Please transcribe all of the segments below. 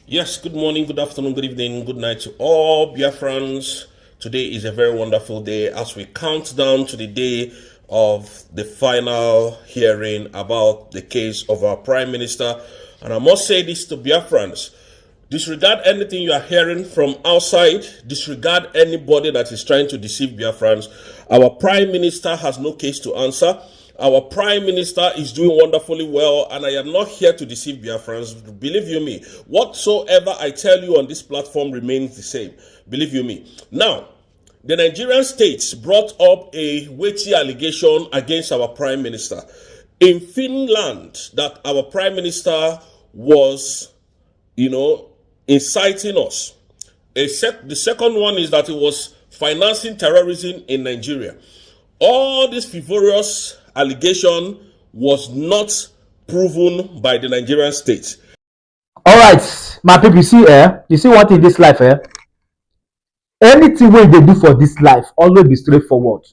Yes, good morning, good afternoon, good evening, good night to all Biafrans. Today is a very wonderful day as we count down to the day of the final hearing about the case of our Prime Minister. And I must say this to Biafrans. Disregard anything you are hearing from outside. Disregard anybody that is trying to deceive Biafrans. Our Prime Minister has no case to answer. Our Prime Minister is doing wonderfully well, and I am not here to deceive Biafrans. Believe you me, whatsoever I tell you on this platform remains the same. Believe you me. Now, the Nigerian states brought up a weighty allegation against our Prime Minister in Finland that our Prime Minister was, inciting us. The second one is that he was financing terrorism in Nigeria. All this frivolous allegation was not proven by the Nigerian state. All right, my people, you see what in this life, anything wey they do for this life always be straightforward,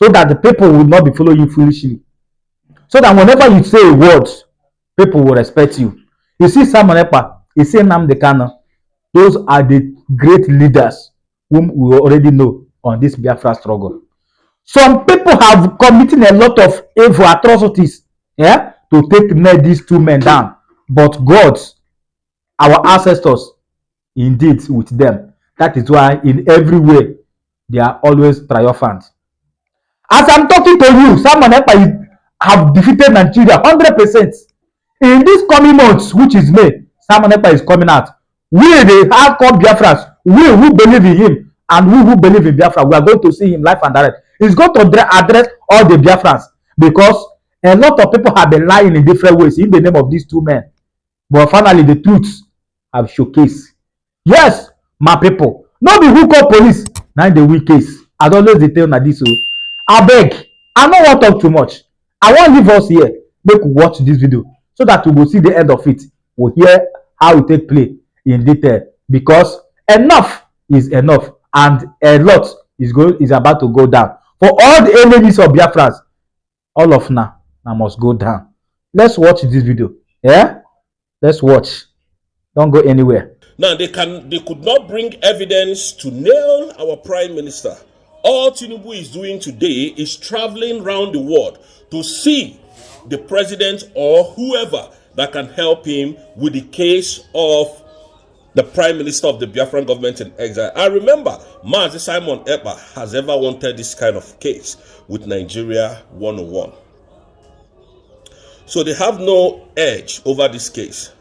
so that the people will not be following you foolishly, so that whenever you say a word, people will respect you. You see Simon Ekpa, you see Nnamdi Kanu, those are the great leaders whom we already know on this Biafra struggle. Some people have committed a lot of evil atrocities, to take these two men down. But God, our ancestors, indeed with them. That is why in every way, they are always triumphant. As I'm talking to you, Simon Ekpa have defeated Nigeria 100%. In this coming months, which is May, Simon Ekpa is coming out. We, the hardcore Biafrans, we who believe in him and we who believe in Biafra, we are going to see him live and direct. He's going to address all the Biafrans, because a lot of people have been lying in different ways in the name of these two men. But finally, the truths have showcased. Yes, my people, no be who call police, now the weak case. As always, they tell this. I beg, I don't want to talk too much. I want to leave us here, make we watch this video so that we will see the end of it. We'll hear how it take place in detail, because enough is enough and a lot is about to go down. For all the enemies of Biafrans, all of now must go down. Let's watch this video. Yeah? Let's watch. Don't go anywhere. Now, they could not bring evidence to nail our Prime Minister. All Tinubu is doing today is traveling around the world to see the president or whoever that can help him with the case of the Prime Minister of the Biafran government in exile. I remember Mazi Simon Ekpa has ever wanted this kind of case with Nigeria 101. So they have no edge over this case.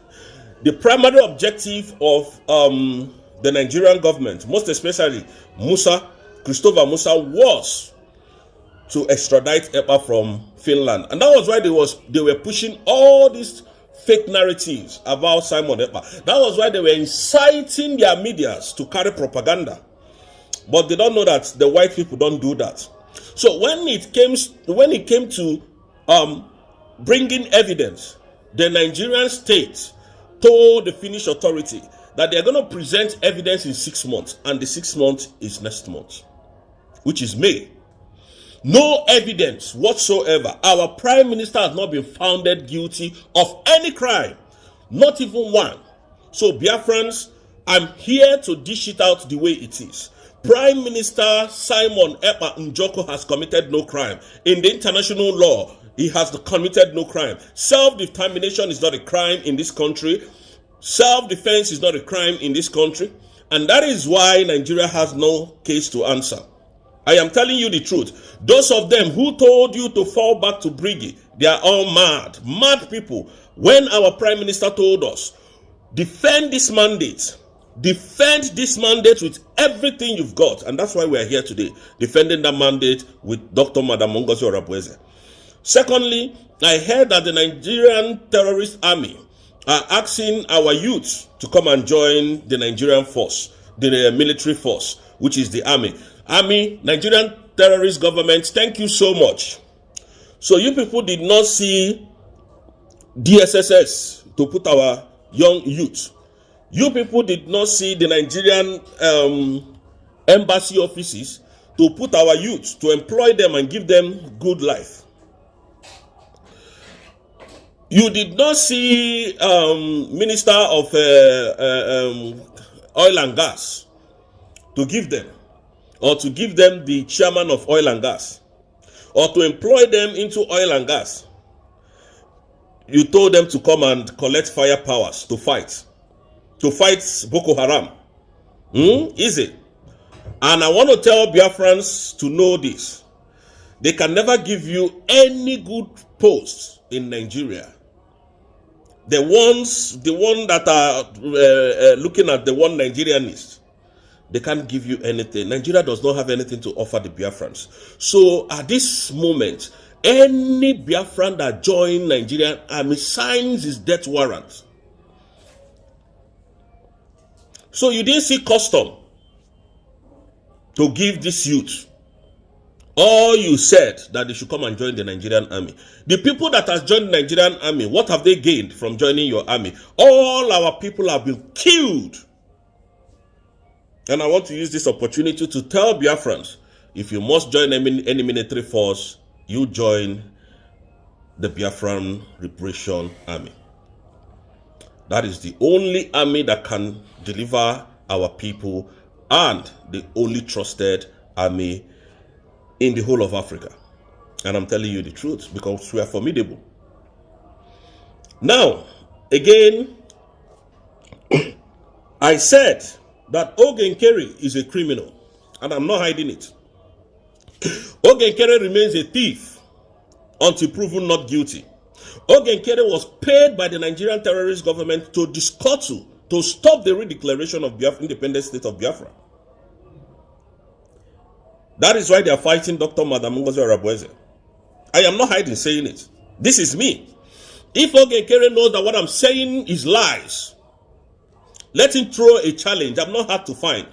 The primary objective of the Nigerian government, most especially Christopher Musa, was to extradite Ekpa from Finland. And that was why they were pushing all these fake narratives about Simon Ekpa. That was why they were inciting their medias to carry propaganda. But they don't know that the white people don't do that. So when it came to bringing evidence, the Nigerian state told the Finnish authority that they are going to present evidence in 6 months, and the 6 months is next month, which is May. No evidence whatsoever. Our Prime Minister has not been found guilty of any crime, not even one. So Biafrans, I'm here to dish it out the way it is. Prime Minister Simon Ekpa Njoko has committed no crime. In the international law, he has committed no crime. Self-determination is not a crime in this country. Self-defense is not a crime in this country. And that is why Nigeria has no case to answer. I am telling you the truth. Those of them who told you to fall back to Briggy, they are all mad. Mad people. When our Prime Minister told us, defend this mandate. Defend this mandate with everything you've got. And that's why we are here today, defending that mandate with Dr. Madam Ngozi Orabweze. Secondly, I heard that the Nigerian terrorist army are asking our youth to come and join the Nigerian force, the military force, which is the army. Nigerian terrorist government, thank you so much. So you people did not see DSSS to put our young youth. You people did not see the Nigerian embassy offices to put our youth, to employ them and give them good life. You did not see Minister of Oil and Gas to give them, or to give them the chairman of Oil and Gas, or to employ them into oil and gas. You told them to come and collect fire powers to fight Boko Haram. Easy. And I want to tell Biafrans to know this. They can never give you any good post in Nigeria. The one that are looking at the one Nigerianist, they can't give you anything. Nigeria does not have anything to offer the Biafrans. So at this moment, any Biafran that joins Nigerian army signs his death warrant. So you didn't see custom to give this youth. All you said that they should come and join the Nigerian army. The people that has joined the Nigerian army, what have they gained from joining your army? All our people have been killed. And I want to use this opportunity to tell Biafrans, if you must join any military force, you join the Biafran Liberation Army. That is the only army that can deliver our people and the only trusted army in the whole of Africa. And I'm telling you the truth because we are formidable. Now, again, I said that Ogenkere is a criminal, and I'm not hiding it. Ogenkere remains a thief until proven not guilty. Ogenkere was paid by the Nigerian terrorist government to discuttle, to stop the redeclaration of Biafra, independent state of Biafra. That is why they are fighting Dr. Madam Ngozi Arabueze. I am not hiding saying it. This is me. If Ogenkere knows that what I'm saying is lies, let him throw a challenge. I'm not hard to find.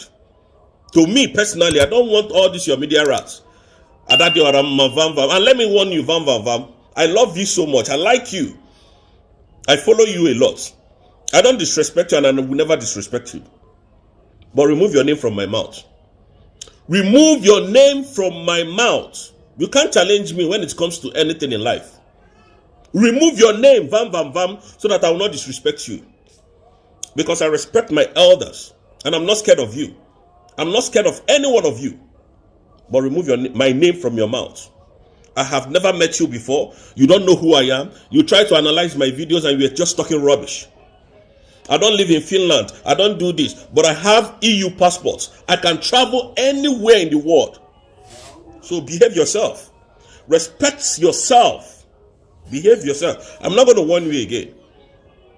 To me personally, I don't want all this your media rats. And let me warn you, Vam Vam Vam. I love you so much. I like you. I follow you a lot. I don't disrespect you and I will never disrespect you. But remove your name from my mouth. Remove your name from my mouth. You can't challenge me when it comes to anything in life. Remove your name, Vam Vam Vam, so that I will not disrespect you. Because I respect my elders. And I'm not scared of you. I'm not scared of any one of you. But remove my name from your mouth. I have never met you before. You don't know who I am. You try to analyze my videos and you're just talking rubbish. I don't live in Finland. I don't do this. But I have EU passports. I can travel anywhere in the world. So behave yourself. Respect yourself. Behave yourself. I'm not going to warn you again.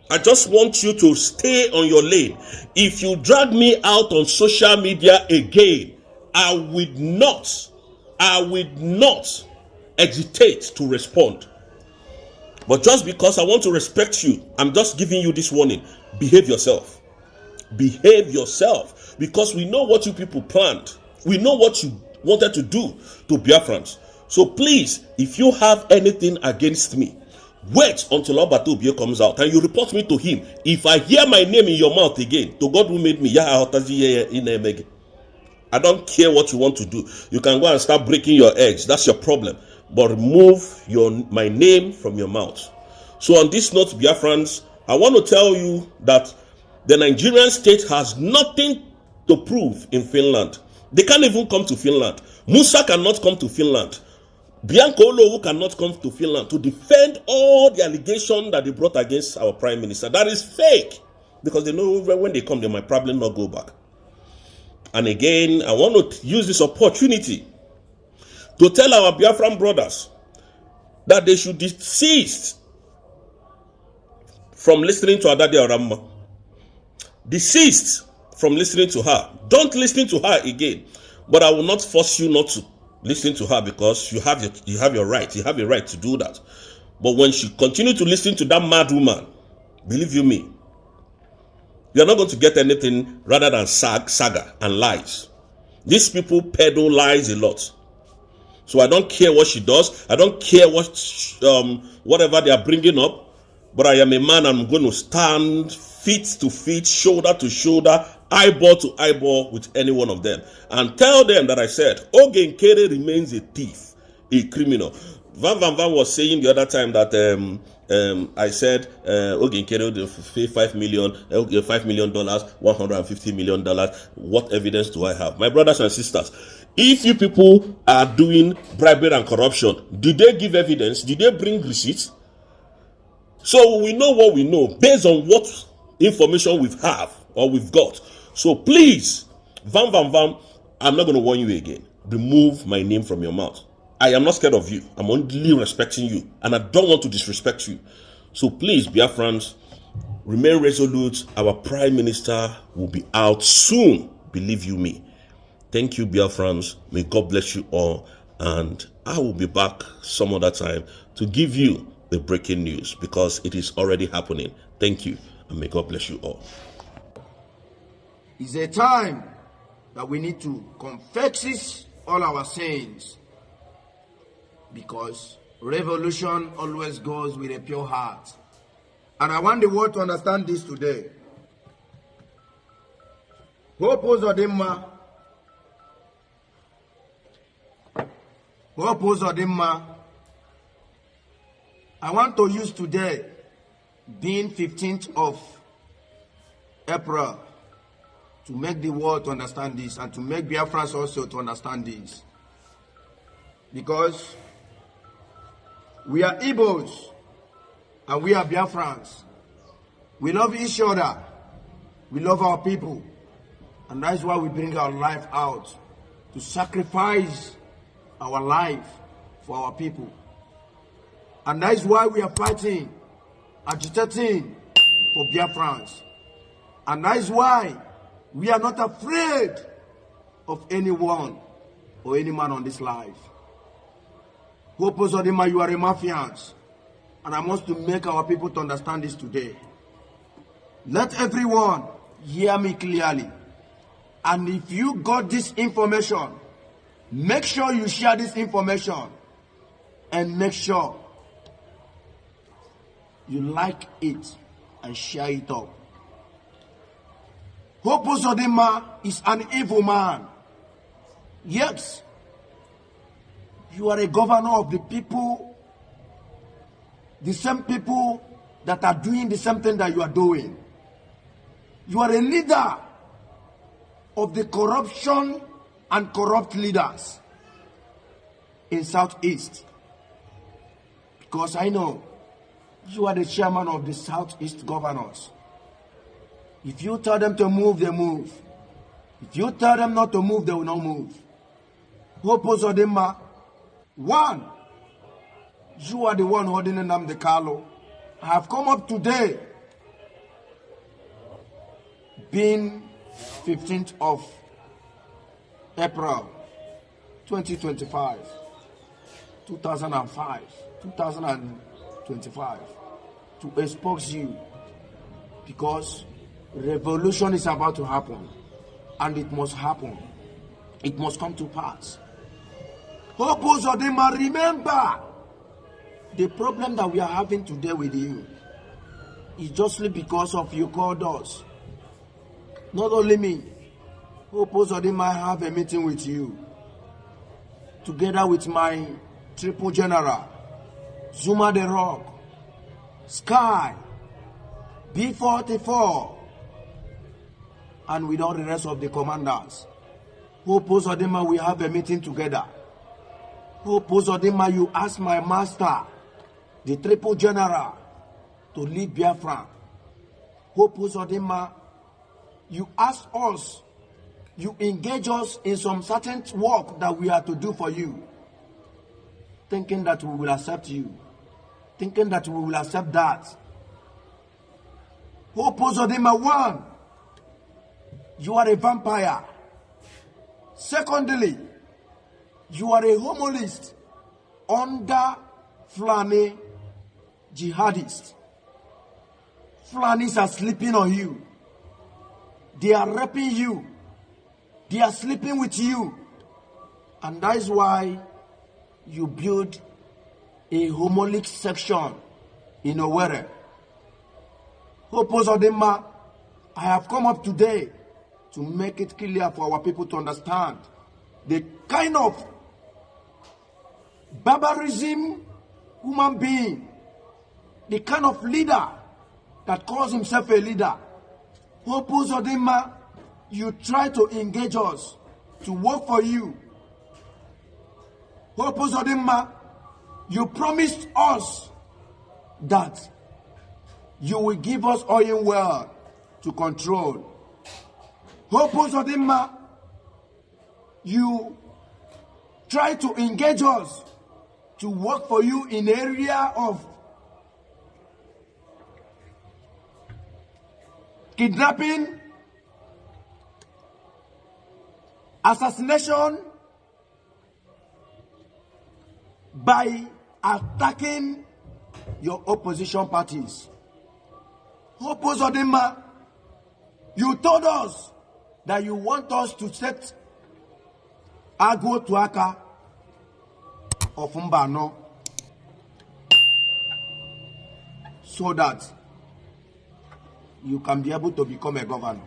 I just want you to stay on your lane. If you drag me out on social media again, I will not hesitate to respond. But just because I want to respect you, I'm just giving you this warning. Behave yourself. Behave yourself. Because we know what you people planned. We know what you wanted to do to Biafrans. So please, if you have anything against me, wait until Obato Obie comes out and you report me to him. If I hear my name in your mouth again, to God who made me, I don't care what you want to do. You can go and start breaking your eggs. That's your problem. But remove my name from your mouth. So on this note, Biafrans, I want to tell you that the Nigerian state has nothing to prove in Finland. They can't even come to Finland. Musa cannot come to Finland. Bianca Olowu cannot come to Finland to defend all the allegations that they brought against our prime minister. That is fake. Because they know when they come, they might probably not go back. And again, I want to use this opportunity to tell our Biafran brothers that they should desist from listening to Adade Oramma. Desist from listening to her. Don't listen to her again. But I will not force you not to listen to her because you have your right. You have a right to do that. But when she continues to listen to that mad woman, believe you me, you are not going to get anything rather than saga and lies. These people peddle lies a lot. So I don't care what she does. I don't care whatever they are bringing up. But I am a man. I'm going to stand feet to feet, shoulder to shoulder, eyeball to eyeball with any one of them. And tell them that I said, Ogenkere remains a thief, a criminal. Van was saying the other time that I said, okay, pay $5 million, $5 million, $150 million. What evidence do I have? My brothers and sisters, if you people are doing bribery and corruption, did they give evidence? Did they bring receipts? So we know what we know based on what information we have or we've got. So please, I'm not going to warn you again. Remove my name from your mouth. I am not scared of you. I'm only respecting you, and I don't want to disrespect you. So please, Biafrans, remain resolute. Our Prime Minister will be out soon. Believe you me. Thank you, Biafrans. May God bless you all. And I will be back some other time to give you the breaking news because it is already happening. Thank you, and may God bless you all. It's a time that we need to confess all our sins, because revolution always goes with a pure heart. And I want the world to understand this today. Hope Uzodimma, I want to use today, being 15th of April, to make the world to understand this, and to make Biafrans also to understand this. Because we are Igbos and we are Biafrans. We love each other. We love our people. And that's why we bring our life out, to sacrifice our life for our people. And that's why we are fighting, agitating for Biafrans. And that's why we are not afraid of anyone or any man on this life. Hope Uzodimma, you are a Mafians. And I want to make our people to understand this today. Let everyone hear me clearly. And if you got this information, make sure you share this information. And make sure you like it and share it up. Hope Uzodimma is an evil man. Yet, you are a governor of the people, the same people that are doing the same thing that you are doing. You are a leader of the corruption and corrupt leaders in Southeast. Because I know you are the chairman of the Southeast governors. If you tell them to move, they move. If you tell them not to move, they will not move. Hope Uzodimma, one, you are the one holding Nnamdi Kanu. I have come up today, being 15th of April 2025, 2025, to expose you, because revolution is about to happen, and it must happen. It must come to pass. Hope Uzodimma, remember, the problem that we are having today with you is justly because of you called us. Not only me. Hope Uzodimma, I have a meeting with you, together with my triple general, Zuma the Rock, Sky, B44, and with all the rest of the commanders. Hope Uzodimma, we have a meeting together. Hope Uzodimma, you ask my master, the triple general, to lead Biafra. Hope Uzodimma, you ask us, you engage us in some certain work that we are to do for you, thinking that we will accept you, thinking that we will accept that. Hope Uzodimma, one, you are a vampire. Secondly, you are a homolist under Fulani jihadists. Fulanis are sleeping on you. They are raping you. They are sleeping with you. And that is why you build a homolic section in Owerri. Hope Uzodimma, I have come up today to make it clear for our people to understand the kind of barbarism human being the kind of leader that calls himself a leader. Hope Uzodinma, you try to engage us to work for you. Hope Uzodinma, you promised us that you will give us oil well to control. Hope Uzodinma, you try to engage us to work for you in area of kidnapping, assassination, by attacking your opposition parties. Hope Uzodinma, you told us that you want us to set Agwo to Aka of Mbano so that you can be able to become a governor.